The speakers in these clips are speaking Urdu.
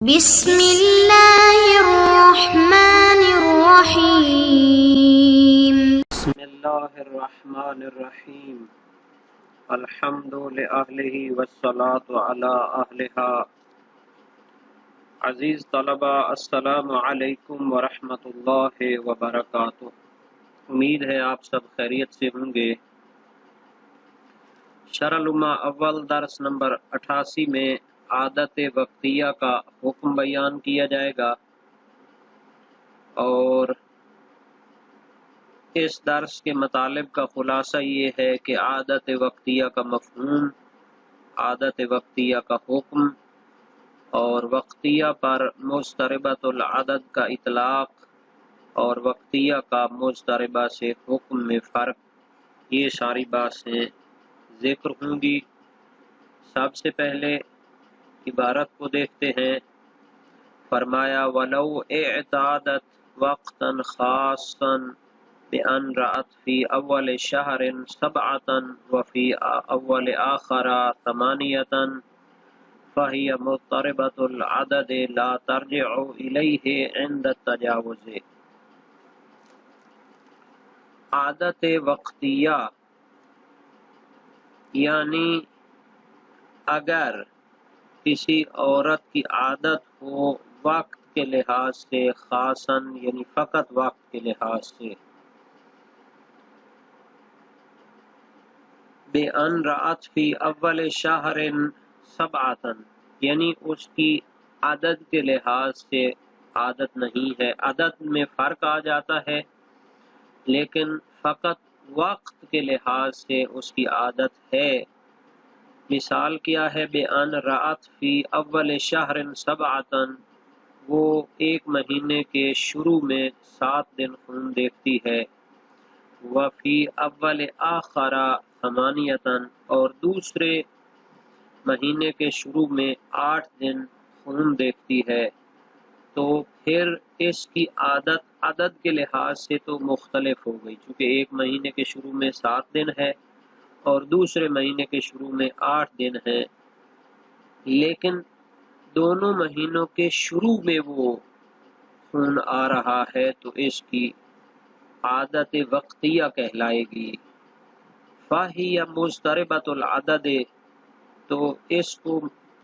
بسم اللہ الرحمن الرحیم۔ بسم اللہ الرحمن الرحیم۔ الحمد لأہلہ والصلاة علی اہلہا۔ عزیز طلبہ، السلام علیکم ورحمۃ اللہ وبرکاتہ۔ امید ہے آپ سب خیریت سے ہوں گے۔ شرح الامہ اول درس نمبر 88 میں عادت وقتیہ کا حکم بیان کیا جائے گا، اور اس درس کے مطالب کا خلاصہ یہ ہے کہ عادت وقتیہ کا مفہوم، عادت وقتیہ کا حکم اور وقتیہ پر مضطربۃ العدد کا اطلاق اور وقتیہ کا مضطربہ سے حکم میں فرق، یہ ساری باتیں ذکر ہوں گی۔ سب سے پہلے عبارت کو دیکھتے ہیں۔ فرمایا وَلَوْ اعْتَادَتْ وَقْتًا خَاصًا بِأَنْ رَأَتْ فِي أَوَّلِ شَهْرٍ سَبْعَةً وَفِي أَوَّلِ آخَرَ ثَمَانِيَةً فَهِيَ مُضْطَرِبَةُ الْعَدَدِ لَا تَرْجِعُ إِلَيْهِ عِنْدَ التَّجَاوُزِ۔ عادت وقتیہ یعنی اگر کسی عورت کی عادت ہو وقت کے لحاظ سے خاصاً یعنی فقط وقت کے لحاظ سے، بِأَنْ رَأَتْ فِي أَوَّلِ شَهْرٍ سَبْعَةً یعنی اس کی عدد کے لحاظ سے عادت نہیں ہے، عدد میں فرق آ جاتا ہے لیکن فقط وقت کے لحاظ سے اس کی عادت ہے۔ مثال کیا ہے؟ بِأَنْ رَأَتْ فِي أَوَّلِ شَهْرٍ سَبْعَةً، وہ ایک مہینے کے شروع میں 7 دن خون دیکھتی ہے، وَفِي أَوَّلِ آخَرَ ثَمَانِيَةً اور دوسرے مہینے کے شروع میں 8 دن خون دیکھتی ہے، تو پھر اس کی عادت عدد کے لحاظ سے تو مختلف ہو گئی، چونکہ ایک مہینے کے شروع میں 7 دن ہے اور دوسرے مہینے کے شروع میں 8 دن ہے، لیکن دونوں مہینوں کے شروع میں وہ خون آ رہا ہے تو اس کی عادت وقتیہ کہلائے گی۔ فَهِيَ مُضْطَرِبَةُ الْعَدَدِ تو اس کو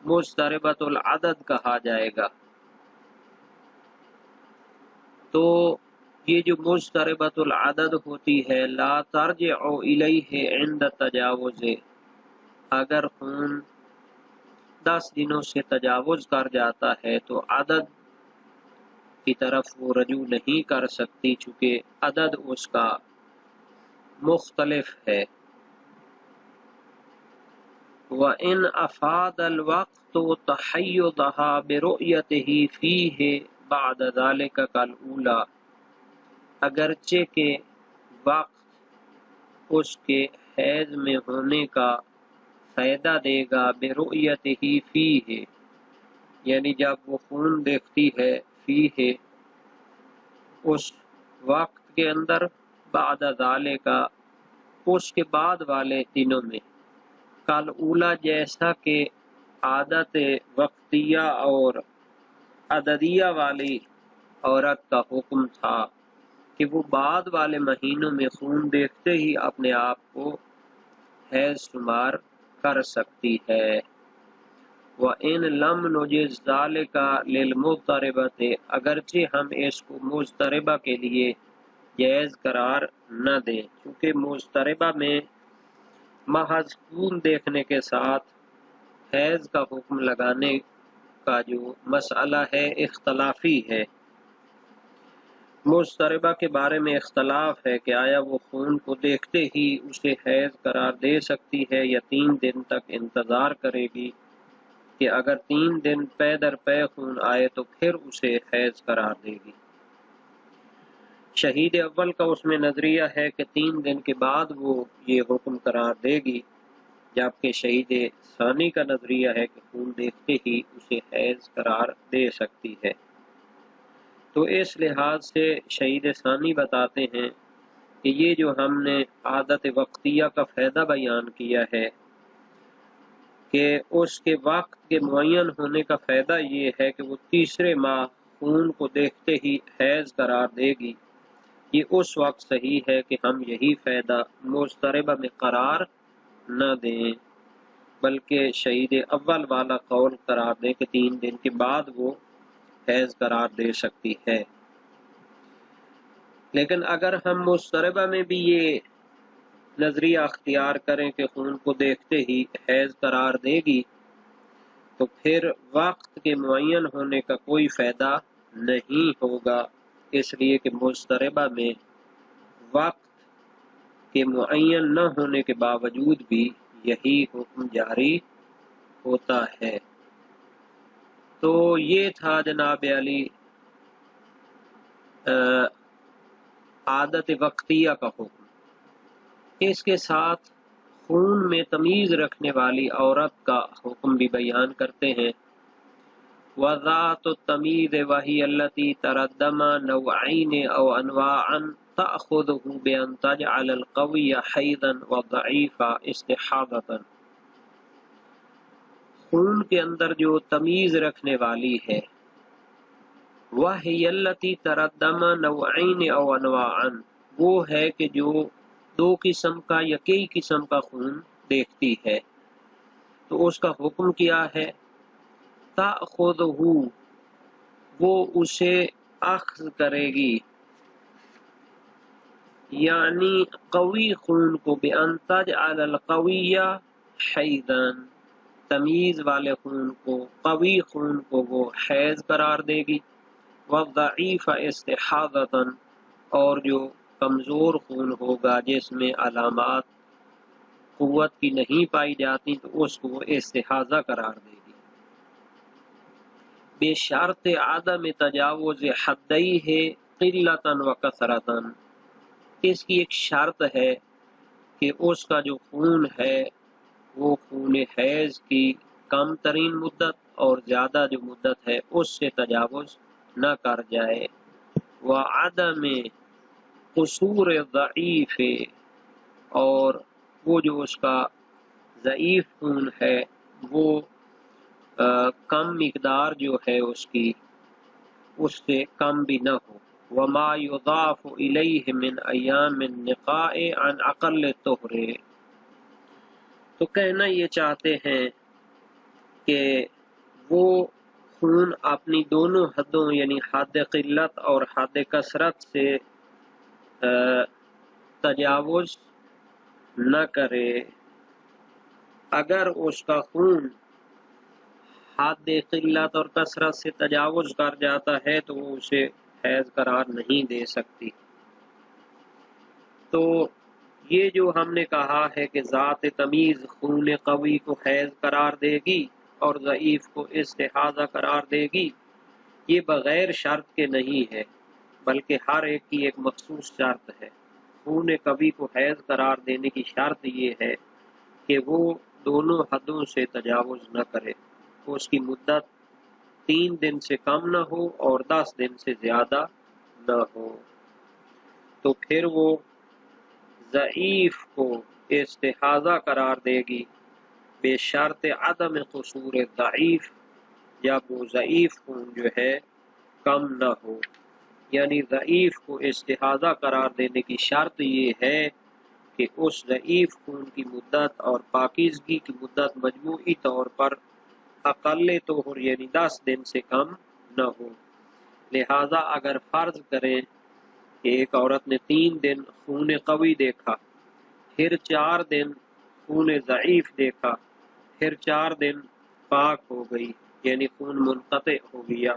مضطربۃ العدد کہا جائے گا۔ تو یہ جو مضطربۃ العدد ہوتی ہے، لا ترجع الیہ عند التجاوز، اگر خون 10 دنوں سے تجاوز کر جاتا ہے تو عدد کی طرف وہ رجوع نہیں کر سکتی، چونکہ عدد اس کا مختلف ہے۔ وَإِنْ أَفَادَ الْوَقْتُ تَحَيُّضَهَا بِرُؤْيَتِهِ فِيهِ بَعْدَ ذَلِكَ كَالْأُولَى، اگرچہ کہ وقت اس کے حیض میں ہونے کا فائدہ دے گا، بِرُؤْيَتِهِ فِيهِ یعنی جب وہ خون دیکھتی ہے، فیہ اس وقت کے اندر، بعد ذالک اس کے بعد والے دنوں میں، کل اولا جیسا کہ عادت وقتیہ اور عددیہ والی عورت کا حکم تھا کہ وہ بعد والے مہینوں میں خون دیکھتے ہی اپنے آپ کو حیض شمار کر سکتی ہے۔ وَإِن لَمْ نُجِزْ ذَلِكَ لِلْمُضْطَرِبَةِ اگرچہ ہم اس کو مضطربہ کے لیے جائز قرار نہ دیں، چونکہ مضطربہ میں محض خون دیکھنے کے ساتھ حیض کا حکم لگانے کا جو مسئلہ ہے اختلافی ہے۔ مضطربہ کے بارے میں اختلاف ہے کہ آیا وہ خون کو دیکھتے ہی اسے حیض قرار دے سکتی ہے یا 3 دن تک انتظار کرے گی، کہ اگر 3 دن پے در پے خون آئے تو پھر اسے حیض قرار دے گی۔ شہید اول کا اس میں نظریہ ہے کہ 3 دن کے بعد وہ یہ حکم قرار دے گی، جبکہ شہید ثانی کا نظریہ ہے کہ خون دیکھتے ہی اسے حیض قرار دے سکتی ہے۔ تو اس لحاظ سے شہید ثانی بتاتے ہیں کہ یہ جو ہم نے عادت وقتیہ کا فائدہ بیان کیا ہے، کہ اس کے وقت کے معین ہونے کا فائدہ یہ ہے کہ وہ تیسرے ماہ خون کو دیکھتے ہی حیض قرار دے گی، یہ اس وقت صحیح ہے کہ ہم یہی فائدہ مضطربہ میں قرار نہ دیں بلکہ شہید اول والا قول قرار دیں کہ 3 دن کے بعد وہ حیض قرار دے سکتی ہے۔ لیکن اگر ہم مضطربہ میں بھی یہ نظریہ اختیار کریں کہ خون کو دیکھتے ہی حیض قرار دے گی تو پھر وقت کے معین ہونے کا کوئی فائدہ نہیں ہوگا، اس لیے کہ مضطربہ میں وقت کے معین نہ ہونے کے باوجود بھی یہی حکم جاری ہوتا ہے۔ تو یہ تھا جناب علی عادت وقتیہ کا حکم۔ اس کے ساتھ خون میں تمیز رکھنے والی عورت کا حکم بھی بیان کرتے ہیں۔ وَذَاتُ التَّمِيزِ وَهِيَ الَّتِي تَرَدَّمَ نَوْعَيْنِ أَوْ أَنْوَاعًا تَأْخُذُهُ بِأَنْ تَجْعَلَ الْقَوِيَّ حَيْضًا وَالضَّعِيفَ اسْتِحَاضَةً۔ خون کے اندر جو تمیز رکھنے والی ہے، وَهِيَ الَّتِي تَرَدَّمَ نَوْعَيْنِ أَوْ أَنْوَاعًا، وہ ہے کہ جو 2 قسم کا یا کئی قسم کا خون دیکھتی ہے، تو اس کا حکم کیا ہے؟ تَأْخُذُهُ، وہ اسے اخذ کرے گی، یعنی قوی خون کو، بِأَن تَجْعَلَ الْقَوِيَّ حَيْضًا، تمیز والے خون کو، قوی خون کو وہ حیض قرار دے گی، وَالضَّعِيفَ اسْتِحَاضَةً، اور جو کمزور خون ہوگا جس میں علامات قوت کی نہیں پائی جاتی تو اس کو وہ استحاضہ قرار دے گی۔ بشرط عدم تجاوز حدیہ قلۃ و کثرۃ، اس کی ایک شرط ہے کہ اس کا جو خون ہے وہ خون حیض کی کم ترین مدت اور زیادہ جو مدت ہے اس سے تجاوز نہ کر جائے۔ وعدم قصور ضعیف، اور وہ جو اس کا ضعیف خون ہے وہ کم مقدار جو ہے اس کی اس سے کم بھی نہ ہو۔ وما یضاف الیہ من ایام النقاء عن اقل الطہر، تو کہنا یہ چاہتے ہیں کہ وہ خون اپنی دونوں حدوں یعنی حد قلت اور حد کثرت سے تجاوز نہ کرے۔ اگر اس کا خون حد قلت اور کثرت سے تجاوز کر جاتا ہے تو وہ اسے حیض قرار نہیں دے سکتی۔ تو یہ جو ہم نے کہا ہے کہ ذات تمیز خون قوی کو حیض قرار دے گی اور ضعیف کو استحاضہ قرار دے گی، یہ بغیر شرط کے نہیں ہے بلکہ ہر ایک کی ایک مخصوص شرط ہے۔ خون قوی کو حیض قرار دینے کی شرط یہ ہے کہ وہ دونوں حدوں سے تجاوز نہ کرے، اس کی مدت 3 دن سے کم نہ ہو اور 10 دن سے زیادہ نہ ہو، تو پھر وہ ضعیف کو استحاضہ قرار دے گی بے شرط عدم قصور ضعیف، جب وہ ضعیف خون جو ہے کم نہ ہو، یعنی ضعیف کو استحاضہ قرار دینے کی شرط یہ ہے کہ اس ضعیف خون کی مدت اور پاکیزگی کی مدت مجموعی طور پر اقل طہر یعنی 10 دن سے کم نہ ہو۔ لہذا اگر فرض کریں کہ ایک عورت نے 3 دن خون قوی دیکھا، پھر 4 دن خون ضعیف دیکھا، پھر 4 دن پاک ہو گئی یعنی خون منقطع ہو گیا،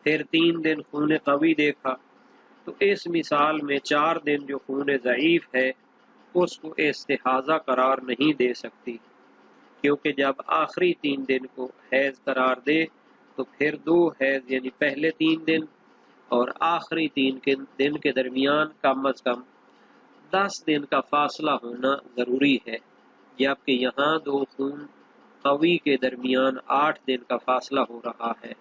پھر 3 دن خون قوی دیکھا، تو اس مثال میں 4 دن جو خون ضعیف ہے اس کو استحاضہ قرار نہیں دے سکتی، کیونکہ جب آخری 3 دن کو حیض قرار دے تو پھر 2 حیض یعنی پہلے 3 دن اور آخری 3 دن کے درمیان کم از کم 10 دن کا فاصلہ ہونا ضروری ہے، جبکہ یہاں 2 خون قوی کے درمیان 8 دن کا فاصلہ ہو رہا ہے،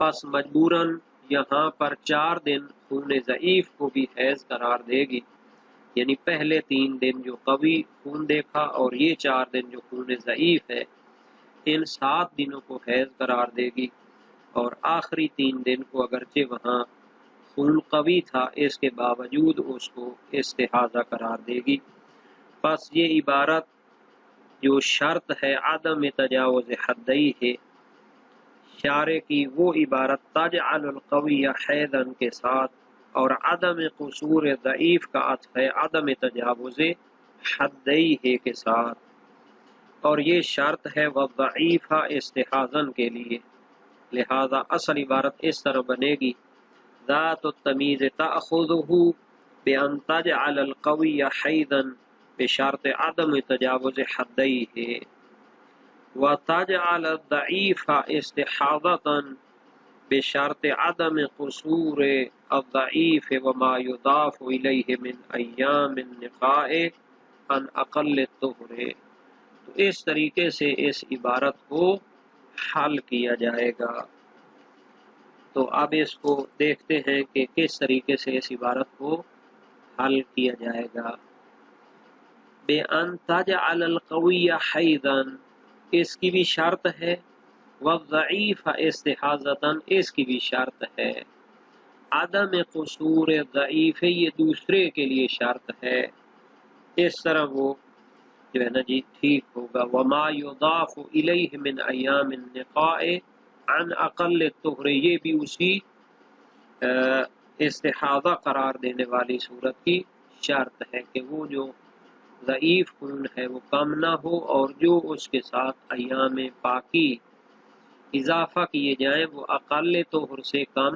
پس مجبوراً یہاں پر 4 دن خون ضعیف کو بھی حیض قرار دے گی، یعنی پہلے 3 دن جو قوی خون دیکھا اور یہ 4 دن جو خون ضعیف ہے، ان 7 دنوں کو حیض قرار دے گی، اور آخری 3 دن کو اگرچہ وہاں خون قوی تھا اس کے باوجود اس کو استحاضہ قرار دے گی۔ پس یہ عبارت جو شرط ہے عدم تجاوز حدی ہے، شارع کی وہ عبارت تجعل القوی حیضا کے ساتھ، اور عدم قصور ضعیف کا عطف ہے عدم تجاوز حدی ہے کے ساتھ، اور یہ شرط ہے وضعیفہ استحاضن کے لیے، لہذا اصل عبارت اس طرح بنے گی ذات التمیز تأخذہ بأن تجعل القوی حیضا بشرط عدم تجاوز حدیہ وتجعل الضعیف استحاضة بشرط عدم قصور الضعیف وما یضاف الیہ من ایام النقاء عن اقل الطہر۔ تو اس طریقے سے اس عبارت کو حل کیا جائے گا۔ تو اب اس کو دیکھتے ہیں کہ کس طریقے سے اس عبارت کو حل کیا جائے گا۔ بِأَن تَجْعَلَ الْقَوِيَّ حَيْضًا، اس کی بھی شرط ہے، وَالضَّعِيفَ اسْتِحَاضَةً، اس کی بھی شرط ہے، عدم قصور ضعیف یہ دوسرے کے لیے شرط ہے، اس طرح وہ جو ہے نا جی ٹھیک ہوگا۔ وَمَا يُضَافُ إِلَيْهِ مِنْ أَيَّامِ النِّقَاءِ عن اقل الطہر، یہ بھی اسی استحاضہ قرار دینے والی صورت کی شرط ہے کہ وہ جو ضعیف خون ہے وہ کم نہ ہو، اور جو اس کے ساتھ ایام پاکی اضافہ کیے جائیں وہ اقل طہر سے کم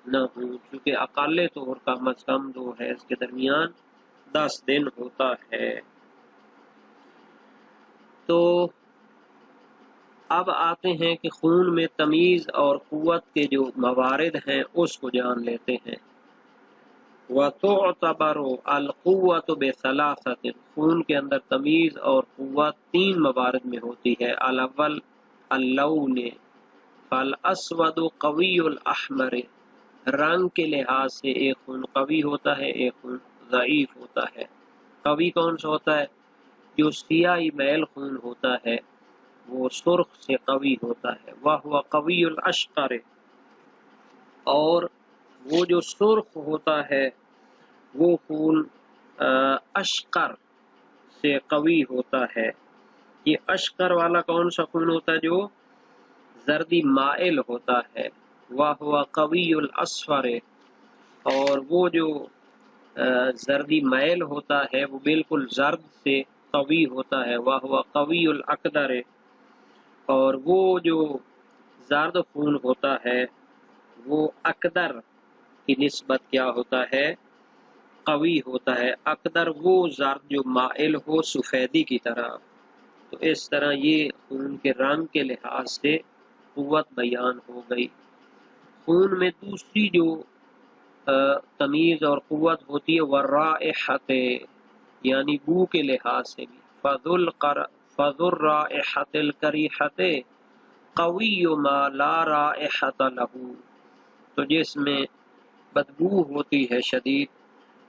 نہ ہوں، کیونکہ اقل طہر کا از کم 2 حیض کے درمیان 10 دن ہوتا ہے۔ تو اب آتے ہیں کہ خون میں تمیز اور قوت کے جو موارد ہیں اس کو جان لیتے ہیں۔ وَتُعْتَبَرُ الْقُوَّةُ بِثَلَاثَةٍ، خون کے اندر تمیز اور قوت 3 موارد میں ہوتی ہے۔ الاول اللون، فالاسود قوی الاحمر، رنگ کے لحاظ سے ایک خون قوی ہوتا ہے ایک خون ضعیف ہوتا ہے۔ قوی کون سا ہوتا ہے؟ جو سیاہی میل خون ہوتا ہے وہ سرخ سے قوی ہوتا ہے، وَهُوَ قَوِيُّ الْأَشْقَرِ، اور وہ جو سرخ ہوتا ہے وہ خون اشقر سے قوی ہوتا ہے۔ یہ اشقر والا کون سا خون ہوتا ہے؟ جو زردی مائل ہوتا ہے، وَهُوَ قَوِيُّ الْأَصْفَرِ، اور وہ جو زردی میل ہوتا ہے وہ بالکل زرد سے قوی ہوتا ہے، وَهُوَ قَوِيُّ الْأَقْدَرِ، اور وہ جو زرد خون ہوتا ہے وہ اقدر کی نسبت کیا ہوتا ہے؟ قوی ہوتا ہے۔ اقدر وہ زرد جو مائل ہو سفیدی کی طرح۔ تو اس طرح یہ خون کے رنگ کے لحاظ سے قوت بیان ہو گئی۔ خون میں دوسری جو تمیز اور قوت ہوتی ہے والرائحۃ، یعنی بو کے لحاظ سے بھی، فَذُو الرَّائِحَةِ الْكَرِيحَةِ قَوِيُّ مَا لَا رَائِحَةَ لَهُ، تو جس میں بدبو ہوتی ہے شدید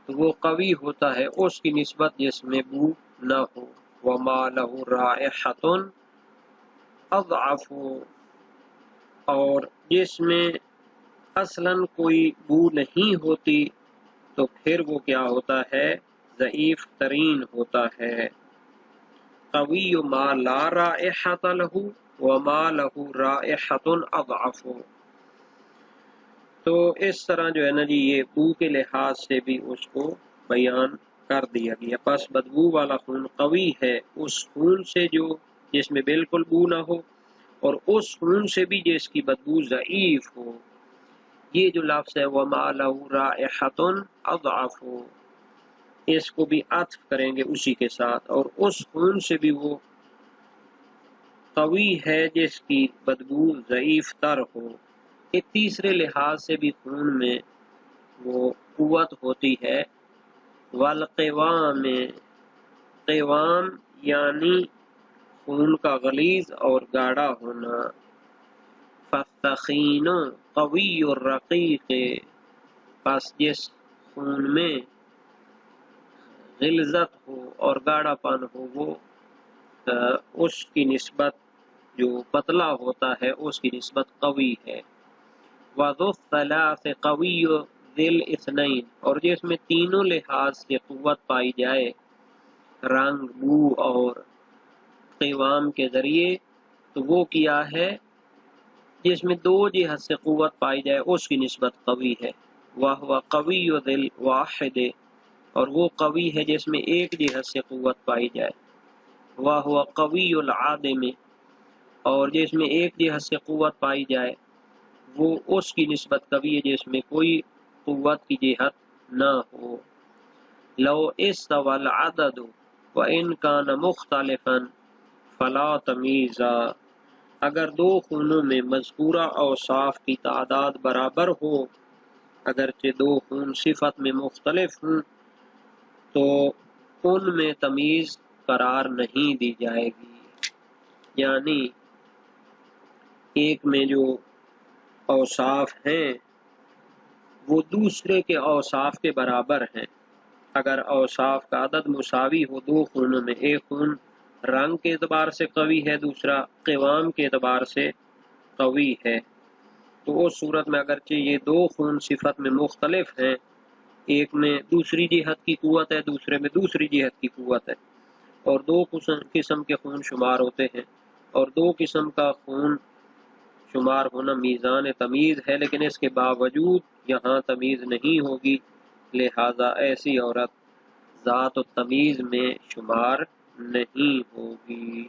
تو وہ قوی ہوتا ہے اس کی نسبت جس میں بو نہ ہو۔ وَمَا لَهُ رَائِحَةٌ أَضْعَفُ، اور جس میں اصلاً کوئی بو نہیں ہوتی تو پھر وہ کیا ہوتا ہے؟ ضعیف ترین ہوتا ہے۔ قوی ما لا رائحۃ لہ وما لہ رائحۃ اضعف، تو اس طرح جو ہے نا جی یہ بو کے لحاظ سے بھی اس کو بیان کر دیا گیا۔ پس بدبو والا خون قوی ہے اس خون سے جو جس میں بالکل بو نہ ہو، اور اس خون سے بھی جس کی بدبو ضعیف ہو۔ یہ جو لفظ ہے وَمَا لَهُ رَائِحَةٌ أَضْعَفُ، اس کو بھی عطف کریں گے اسی کے ساتھ، اور اس خون سے بھی وہ قوی ہے جس کی بدبو ضعیف تر ہو۔ ایک تیسرے لحاظ سے بھی خون میں وہ قوت ہوتی ہے والقوام، قوام یعنی خون کا غلیظ اور گاڑھا ہونا۔ فَالثَّخِينُ قَوِيُّ الرَّقِيقِ، پس جس خون میں غلظت ہو اور گاڑھا پن ہو وہ اس کی نسبت جو پتلا ہوتا ہے اس کی نسبت قوی ہے۔ وَذُو الثَّلَاثِ قَوِيُّ ذِی الْاِثْنَیْن، اور جس میں تینوں لحاظ سے قوت پائی جائے، رنگ، بو اور قوام کے ذریعے، تو وہ کیا ہے؟ جس میں دو جہت سے قوت پائی جائے اس کی نسبت قوی ہے۔ وَهُوَ قَوِيُّ ذِی الْوَاحِدِ، اور وہ قوی ہے جس میں ایک جہت سے قوت پائی جائے۔ وَهُوَ قَوِيُّ الْعَادِمِ، اور جس میں ایک جہت سے قوت پائی جائے وہ اس کی نسبت قوی ہے جس میں کوئی قوت کی جہت نہ ہو۔ لو استوى العدد وإن كان مختلفا فلا تمیز، اگر دو خونوں میں مذکورہ اوصاف کی تعداد برابر ہو، اگرچہ دو خون صفت میں مختلف ہوں، تو ان میں تمیز قرار نہیں دی جائے گی۔ یعنی ایک میں جو اوصاف ہیں وہ دوسرے کے اوصاف کے برابر ہیں۔ اگر اوصاف کا عدد مساوی ہو دو خونوں میں، ایک خون رنگ کے اعتبار سے قوی ہے، دوسرا قوام کے اعتبار سے قوی ہے، تو اس صورت میں اگرچہ یہ دو خون صفت میں مختلف ہیں، ایک میں دوسری جہت کی قوت ہے، دوسرے میں دوسری جہت کی قوت ہے، اور دو قسم کے خون شمار ہوتے ہیں، اور دو قسم کا خون شمار ہونا میزان تمیز ہے، لیکن اس کے باوجود یہاں تمیز نہیں ہوگی، لہذا ایسی عورت ذات التمیز میں شمار نہیں ہوگی۔